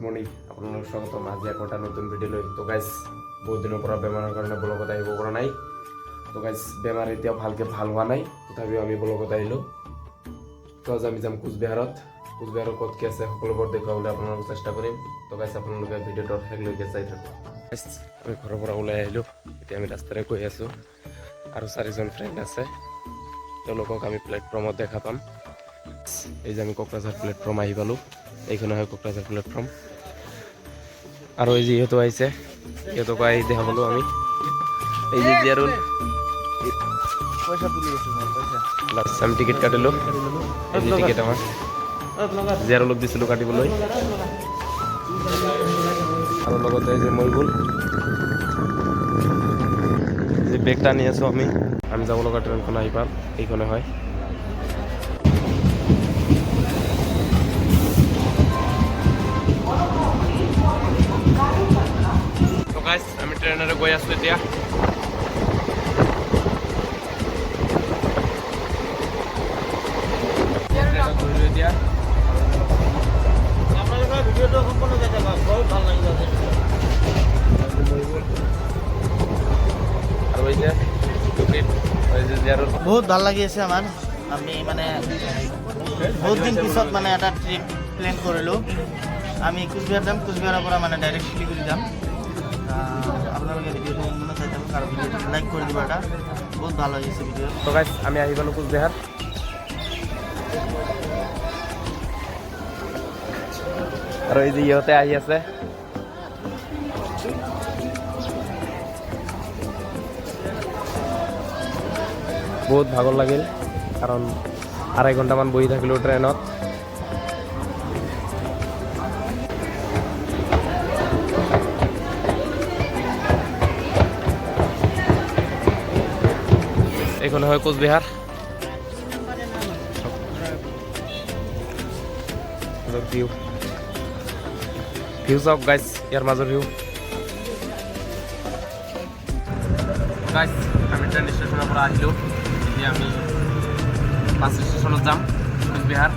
Morning আপোনালোক স্বাগতম আজি আকৌ এটা নতুন ভিডিঅ' লৈ তো গাইজ বহুত দিনৰ পৰা বেমাৰৰ কাৰণে ব্লগত আহিব পৰা নাই তো গাইজ বেমাৰ এতিয়াও ভালকৈ ভাল হোৱা নাই তথাপিও আমি ব্লগত আহিলোঁ তো আজি আমি যাম কোচবিহাৰত ক'ত কি আছে সকলোবোৰ দেখুৱাবলৈ আপোনালোকক চেষ্টা কৰিম তো গাইজ আপোনালোকে ভিডিঅ'টো শেষলৈকে চাই থাকক আমি ঘৰৰ পৰা ওলাই আহিলোঁ এতিয়া আমি ৰাস্তাৰে গৈ আছোঁ আৰু 4জন ফ্ৰেণ্ড আছে তেওঁলোকক আমি প্লেটফৰ্মত দেখা পাম এই যে আমি কোকৰাঝাৰ প্লেটফৰ্ম আহি পালোঁ এইখনে হয় কোকৰাঝাৰ প্লেটফৰ্ম আৰু এই যে ইহঁতো আহিছে ইহঁতক আহি দেখা পালোঁ আমি এই যে জিয়াৰুল পয়সা তুলি আছোঁ লাষ্ট আমি টিকেট কাটিলোঁ এই যে টিকেট আমাৰ জিয়াৰুলক দিছিলোঁ কাটিবলৈ আৰু লগতে এই যে মইবুল যে বেগটা আনি আছোঁ আমি যাব লগা ট্ৰেইনখন আহি পাম এইখনে হয় আমি ট্ৰেইনেৰে গৈ আছোঁ এতিয়া ভিডিঅ'টো সম্পূৰ্ণ চাই থাকক বহুত ভাল লাগিব আৰু এই যে বহুত ভাল লাগি আছে আমাৰ আমি মানে বহুত দিন পিছত মানে এটা ট্ৰিপ প্লেন কৰিলোঁ আমি কোচবিহাৰ যাম কোচবিহাৰৰ পৰা মানে ডাইৰেক্ট শিলিগুৰি যাম আপোনালোকে ভিডিঅ'টো সম্পূৰ্ণ চাই থাকক আৰু ভিডিঅ'টো লাইক কৰি দিব এটা বহুত ভাল লাগিছে ভিডিঅ' তো গাইজ আমি আহি পালোঁ কোচবিহাৰ আৰু এই যে ইহঁতে আহি আছে বহুত ভাগৰ লাগিল কাৰণ 2.5 ঘণ্টামান বহি থাকিলোঁ ট্ৰেইনত এইখন হয় কোচবিহাৰ ভিউ চাওক গাইজ ইয়াৰ মাজৰ ভিউ গাইজ আমি ট্ৰেইন ষ্টেচনৰ পৰা আহিলোঁ এতিয়া আমি বাছ ষ্টেচনত যাম কোচবিহাৰ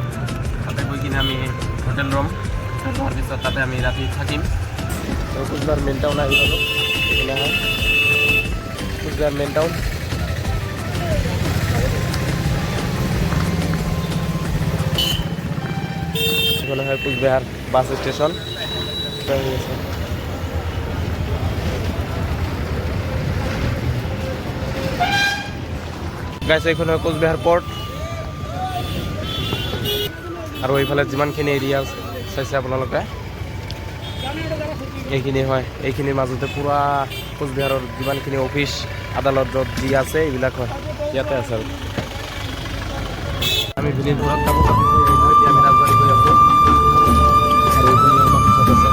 তাতে গৈ কিনে আমি হোটেল ল'ম তাৰপিছত তাতে আমি ৰাতি থাকিম কোচবিহাৰ মেইন টাউন আহি পালোঁ এইফালে হয় কোচবিহাৰ মেইন টাউন এখানে হয় কোচবিহাৰ বাস স্টেশন গাইছে এইখন হয় কোচবিহাৰ পোৰ্ট আৰু এইফালে যিমানখিনি এৰিয়া চাইছে আপোনালোকে এইখিনি হয় এইখিনিৰ মাজতে পুৰা কোচবিহাৰৰ যিমানখিনি অফিচ আদালত য'ত যি আছে এইবিলাক হয় ইয়াতে আছে আৰু আমি ভিলিনপুৰত কাপোৰ কাটি এতিয়া আমি ৰাজবাৰী গৈ আছোঁ আৰু এইখিনি আমাৰ পিছত আছে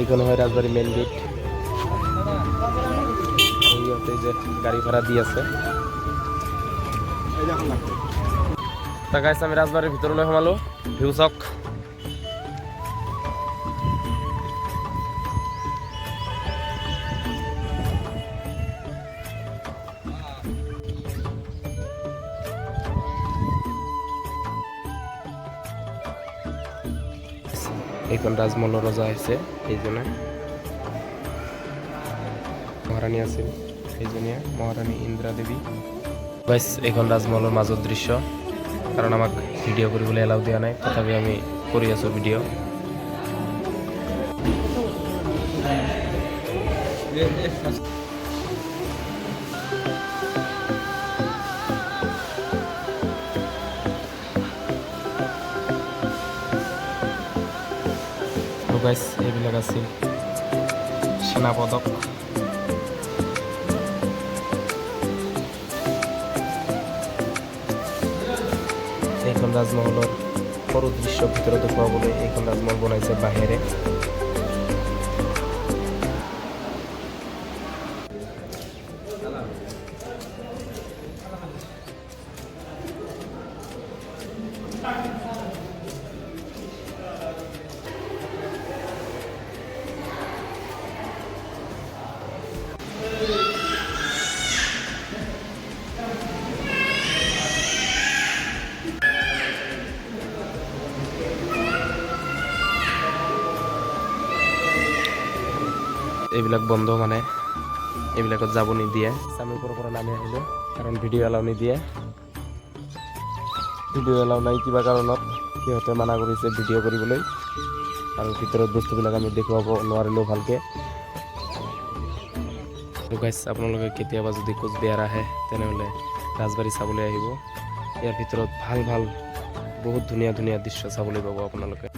এইখন হয় ৰাজবাৰী মেইন গেট আৰু ইহঁতে যে গাড়ী ভাড়া দি আছে তা গাইছ আমি ৰাজবাৰীৰ ভিতৰলৈ সোমালোঁ ভিউ চাওক এইখন ৰাজমহলৰ ৰজা আহিছে এইজনে মহাৰাণী আছিল এইজনীয়ে মহাৰাণী ইন্দ্ৰা দেৱী গাইছ এইখন ৰাজমহলৰ মাজৰ দৃশ্য কাৰণ আমাক ভিডিঅ' কৰিবলৈ এলাউ দিয়া নাই তথাপি আমি কৰি আছোঁ ভিডিঅ' গাইছ এইবিলাক আছিল সেনা পদক এইখন ৰাজমহলৰ সৰু দৃশ্য ভিতৰত দেখুৱাবলৈ এইখন ৰাজমহল বনাইছে বাঁহেৰে এইবিলাক বন্ধ মানে এইবিলাকত যাব নিদিয়ে। আমি ওপৰৰ পৰা নামি আহিলোঁ কাৰণ ভিডিঅ' এলাও নিদিয়ে। ভিডিঅ' এলাও নাই কিবা কাৰণত, সিহঁতে মানা কৰিছে ভিডিঅ' কৰিবলৈ আৰু ভিতৰত বস্তুবিলাক আমি দেখুৱাব নোৱাৰিলেও ভালকৈ। গাইছ আপোনালোকে কেতিয়াবা যদি কোচবিহাৰ আহে তেনেহ'লে ৰাজবাৰী চাবলৈ আহিব। ইয়াৰ ভিতৰত ভাল ভাল বহুত ধুনীয়া ধুনীয়া দৃশ্য চাবলৈ পাব আপোনালোকে।